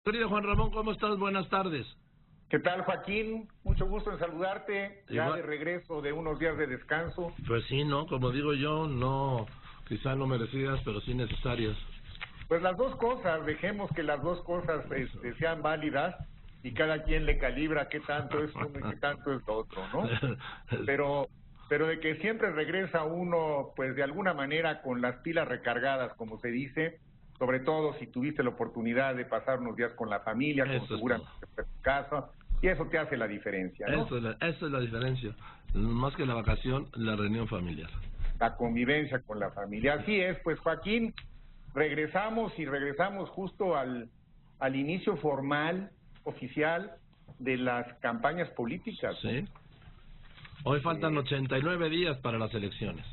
Querido Juan Ramón, ¿cómo estás? Buenas tardes. ¿Qué tal, Joaquín? Mucho gusto en saludarte, ya Igual. de regreso de unos días de descanso. Pues sí, ¿no? Como digo yo, no, quizá no merecidas, pero sí necesarias. Pues las dos cosas, dejemos que las dos cosas sean válidas y cada quien le calibra qué tanto es uno y qué tanto es lo otro, ¿no? Pero de que siempre regresa uno, pues de alguna manera con las pilas recargadas, como se dice, sobre todo si tuviste la oportunidad de pasar unos días con la familia, como Eso es seguramente fue tu caso, y eso te hace la diferencia, ¿no? Esa es la diferencia. Más que la vacación, la reunión familiar. La convivencia con la familia. Así es, pues Joaquín, regresamos justo al inicio formal, oficial, de las campañas políticas. Sí. Hoy faltan 89 días para las elecciones.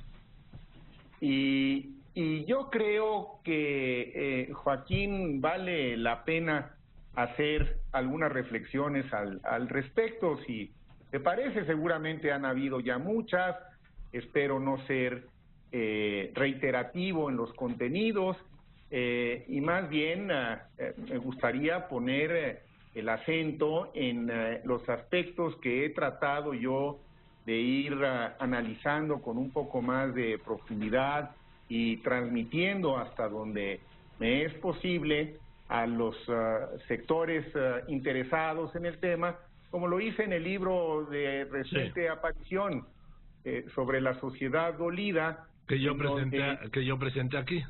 Y yo creo que, Joaquín, vale la pena hacer algunas reflexiones al respecto. Si te parece, seguramente han habido ya muchas. Espero no ser reiterativo en los contenidos y más bien me gustaría poner el acento en los aspectos que he tratado yo de ir analizando con un poco más de profundidad y transmitiendo hasta donde me es posible a los sectores interesados en el tema, como lo hice en el libro de reciente aparición sobre la sociedad dolida, que yo presenté aquí,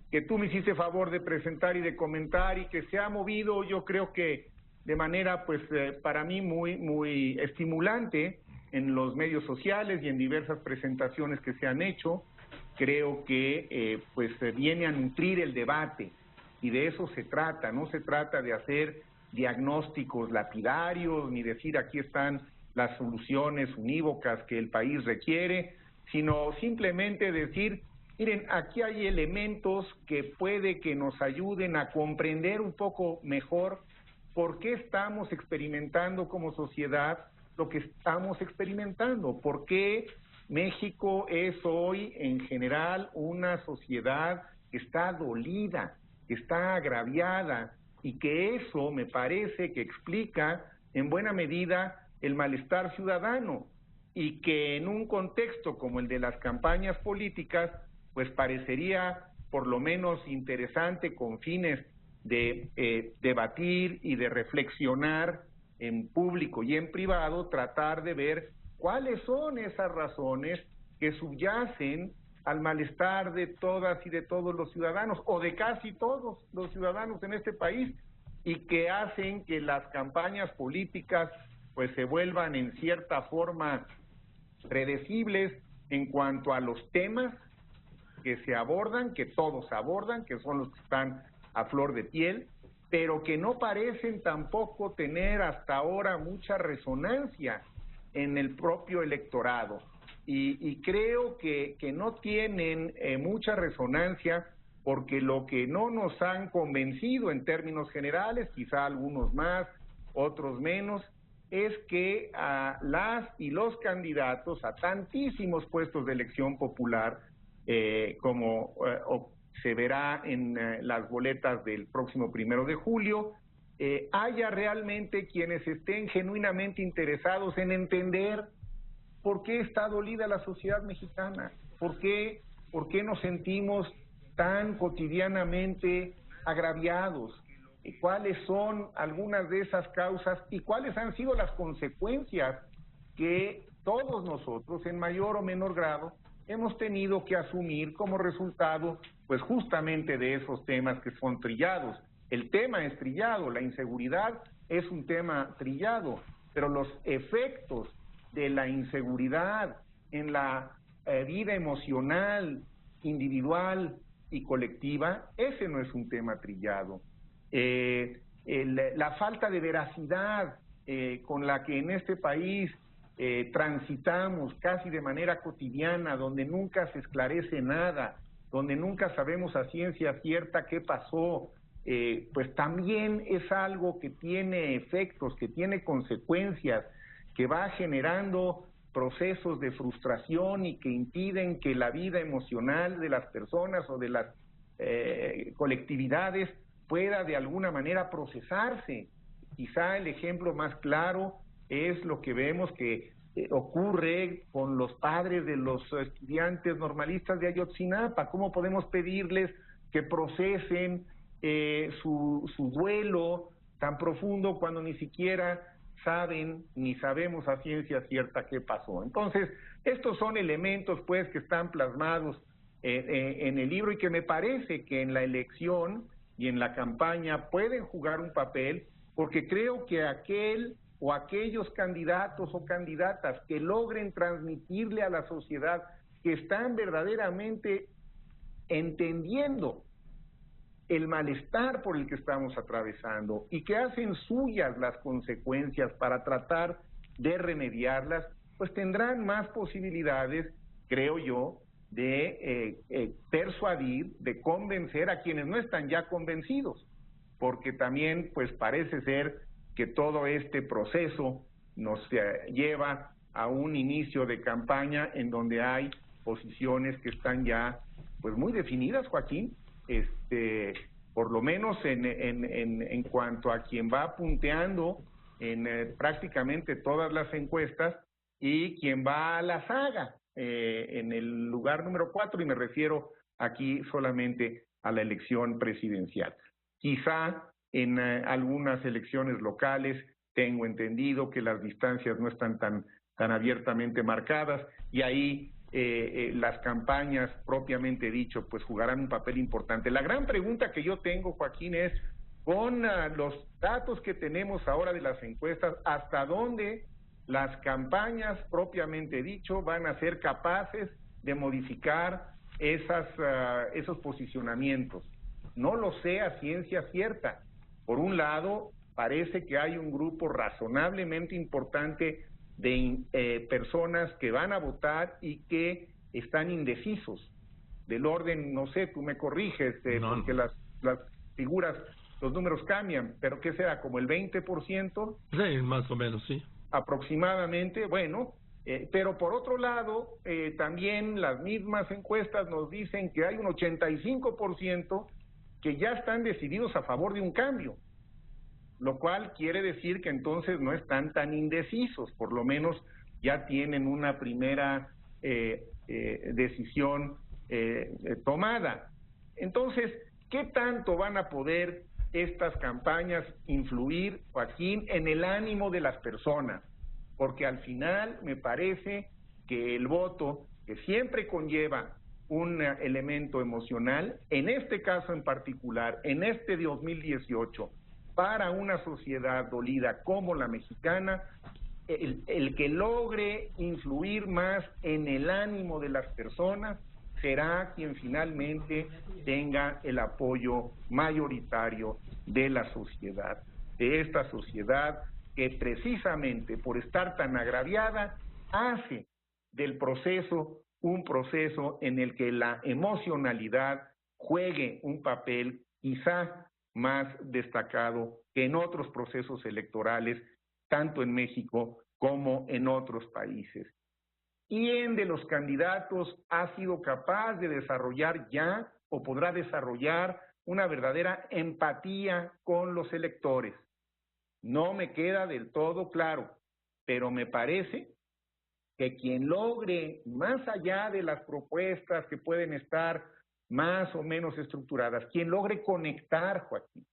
que tú me hiciste favor de presentar y de comentar, y que se ha movido, yo creo que de manera, pues, para mí muy estimulante en los medios sociales y en diversas presentaciones que se han hecho. Creo que viene a nutrir el debate, y de eso se trata. No se trata de hacer diagnósticos lapidarios ni decir aquí están las soluciones unívocas que el país requiere, sino simplemente decir, miren, aquí hay elementos que puede que nos ayuden a comprender un poco mejor por qué estamos experimentando como sociedad lo que estamos experimentando, por qué México es hoy en general una sociedad que está dolida, que está agraviada, y que eso me parece que explica en buena medida el malestar ciudadano, y que en un contexto como el de las campañas políticas, pues parecería por lo menos interesante, con fines de debatir y de reflexionar en público y en privado, tratar de ver cuáles son esas razones que subyacen al malestar de todas y de todos los ciudadanos, o de casi todos los ciudadanos en este país, y que hacen que las campañas políticas pues se vuelvan en cierta forma predecibles en cuanto a los temas que se abordan, que todos abordan, que son los que están a flor de piel, pero que no parecen tampoco tener hasta ahora mucha resonancia en el propio electorado. Y creo que no tienen mucha resonancia porque lo que no nos han convencido en términos generales, quizá algunos más, otros menos, es que a las y los candidatos a tantísimos puestos de elección popular, como se verá en las boletas del próximo 1 de julio, haya realmente quienes estén genuinamente interesados en entender por qué está dolida la sociedad mexicana, por qué nos sentimos tan cotidianamente agraviados, cuáles son algunas de esas causas y cuáles han sido las consecuencias que todos nosotros, en mayor o menor grado, hemos tenido que asumir como resultado, pues justamente de esos temas que son trillados. El tema es trillado, la inseguridad es un tema trillado, pero los efectos de la inseguridad en la vida emocional, individual y colectiva, ese no es un tema trillado. La falta de veracidad con la que en este país transitamos casi de manera cotidiana, donde nunca se esclarece nada, donde nunca sabemos a ciencia cierta qué pasó, pues también es algo que tiene efectos, que tiene consecuencias, que va generando procesos de frustración y que impiden que la vida emocional de las personas o de las colectividades pueda de alguna manera procesarse. Quizá el ejemplo más claro es lo que vemos que ocurre con los padres de los estudiantes normalistas de Ayotzinapa. ¿Cómo podemos pedirles que procesen su duelo tan profundo cuando ni siquiera saben ni sabemos a ciencia cierta qué pasó? Entonces, estos son elementos pues que están plasmados en el libro y que me parece que en la elección y en la campaña pueden jugar un papel, porque creo que aquel o aquellos candidatos o candidatas que logren transmitirle a la sociedad que están verdaderamente entendiendo el malestar por el que estamos atravesando y que hacen suyas las consecuencias para tratar de remediarlas, pues tendrán más posibilidades, creo yo, de persuadir, de convencer a quienes no están ya convencidos, porque también pues parece ser que todo este proceso nos lleva a un inicio de campaña en donde hay posiciones que están ya pues muy definidas, Joaquín, por lo menos en cuanto a quien va punteando en prácticamente todas las encuestas y quien va a la saga en el lugar número 4, y me refiero aquí solamente a la elección presidencial. Quizá en algunas elecciones locales tengo entendido que las distancias no están tan abiertamente marcadas y ahí las campañas propiamente dicho pues jugarán un papel importante. La gran pregunta que yo tengo, Joaquín, es con los datos que tenemos ahora de las encuestas, ¿hasta dónde las campañas propiamente dicho van a ser capaces de modificar esos posicionamientos? No lo sé a ciencia cierta. Por un lado, parece que hay un grupo razonablemente importante de personas que van a votar y que están indecisos, del orden, no sé, tú me corriges, porque las figuras, los números cambian, pero ¿qué será? ¿Como el 20%? Sí, más o menos, sí. Aproximadamente, bueno, pero por otro lado, también las mismas encuestas nos dicen que hay un 85% que ya están decididos a favor de un cambio, lo cual quiere decir que entonces no están tan indecisos, por lo menos ya tienen una primera decisión tomada. Entonces, ¿qué tanto van a poder estas campañas influir, Joaquín, en el ánimo de las personas? Porque al final me parece que el voto, que siempre conlleva un elemento emocional, en este caso en particular, en este 2018, para una sociedad dolida como la mexicana, el que logre influir más en el ánimo de las personas será quien finalmente tenga el apoyo mayoritario de la sociedad, de esta sociedad que precisamente por estar tan agraviada hace del proceso un proceso en el que la emocionalidad juegue un papel quizá más destacado que en otros procesos electorales, tanto en México como en otros países. ¿Quién de los candidatos ha sido capaz de desarrollar ya o podrá desarrollar una verdadera empatía con los electores? No me queda del todo claro, pero me parece que quien logre, más allá de las propuestas que pueden estar más o menos estructuradas, quien logre conectar, Joaquín,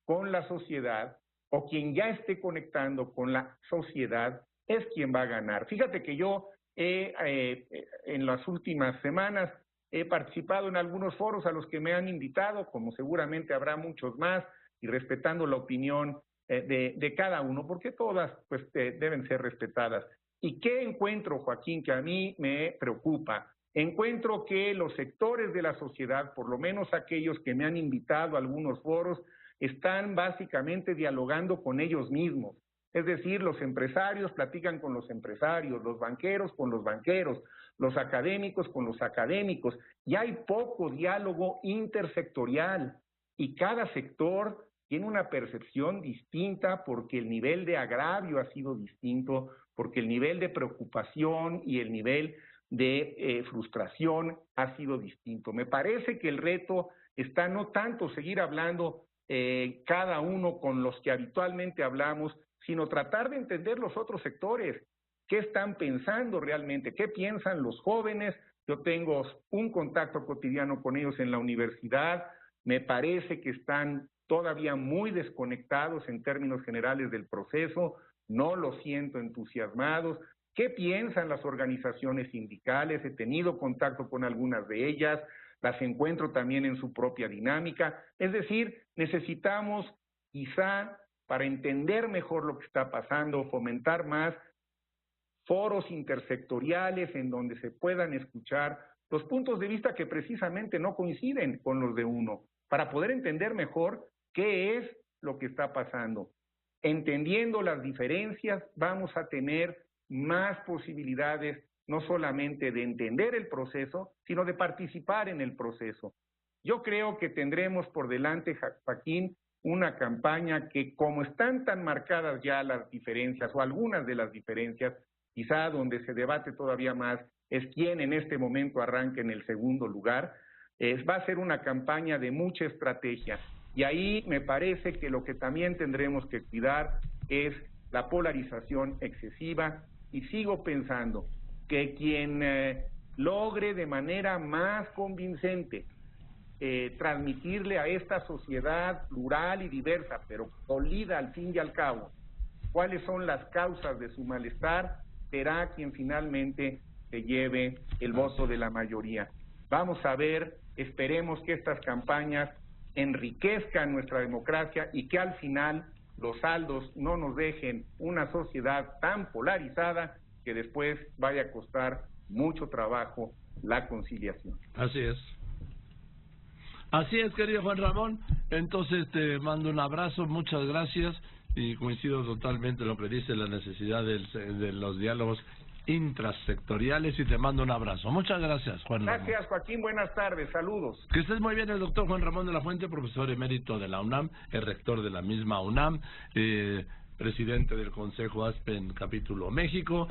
con la sociedad, o quien ya esté conectando con la sociedad, es quien va a ganar. Fíjate que yo en las últimas semanas he participado en algunos foros a los que me han invitado, como seguramente habrá muchos más, y respetando la opinión de cada uno, porque todas pues deben ser respetadas. ¿Y qué encuentro, Joaquín, que a mí me preocupa? Encuentro que los sectores de la sociedad, por lo menos aquellos que me han invitado a algunos foros, están básicamente dialogando con ellos mismos. Es decir, los empresarios platican con los empresarios, los banqueros con los banqueros, los académicos con los académicos, y hay poco diálogo intersectorial, y cada sector tiene una percepción distinta porque el nivel de agravio ha sido distinto, porque el nivel de preocupación y el nivel de frustración ha sido distinto. Me parece que el reto está no tanto seguir hablando cada uno con los que habitualmente hablamos, sino tratar de entender los otros sectores. ¿Qué están pensando realmente? ¿Qué piensan los jóvenes? Yo tengo un contacto cotidiano con ellos en la universidad. Me parece que están todavía muy desconectados en términos generales del proceso. No los siento entusiasmados. ¿Qué piensan las organizaciones sindicales? He tenido contacto con algunas de ellas. Las encuentro también en su propia dinámica. Es decir, necesitamos quizá, para entender mejor lo que está pasando, fomentar más foros intersectoriales en donde se puedan escuchar los puntos de vista que precisamente no coinciden con los de uno, para poder entender mejor qué es lo que está pasando. Entendiendo las diferencias, vamos a tener más posibilidades no solamente de entender el proceso, sino de participar en el proceso. Yo creo que tendremos por delante, Joaquín, una campaña que, como están tan marcadas ya las diferencias o algunas de las diferencias, quizá donde se debate todavía más es quién en este momento arranque en el segundo lugar, va a ser una campaña de mucha estrategia. Y ahí me parece que lo que también tendremos que cuidar es la polarización excesiva, y sigo pensando que quien logre de manera más convincente transmitirle a esta sociedad plural y diversa, pero sólida al fin y al cabo, cuáles son las causas de su malestar, será quien finalmente se lleve el voto de la mayoría. Vamos a ver, esperemos que estas campañas enriquezcan nuestra democracia y que al final los saldos no nos dejen una sociedad tan polarizada que después vaya a costar mucho trabajo la conciliación. Así es. Así es, querido Juan Ramón. Entonces te mando un abrazo, muchas gracias, y coincido totalmente en lo que dice la necesidad de los diálogos intrasectoriales, y te mando un abrazo. Muchas gracias, Juan Ramón. Gracias, Joaquín. Buenas tardes. Saludos. Que estés muy bien. El doctor Juan Ramón de la Fuente, profesor emérito de la UNAM, el rector de la misma UNAM, presidente del Consejo ASPEN Capítulo México.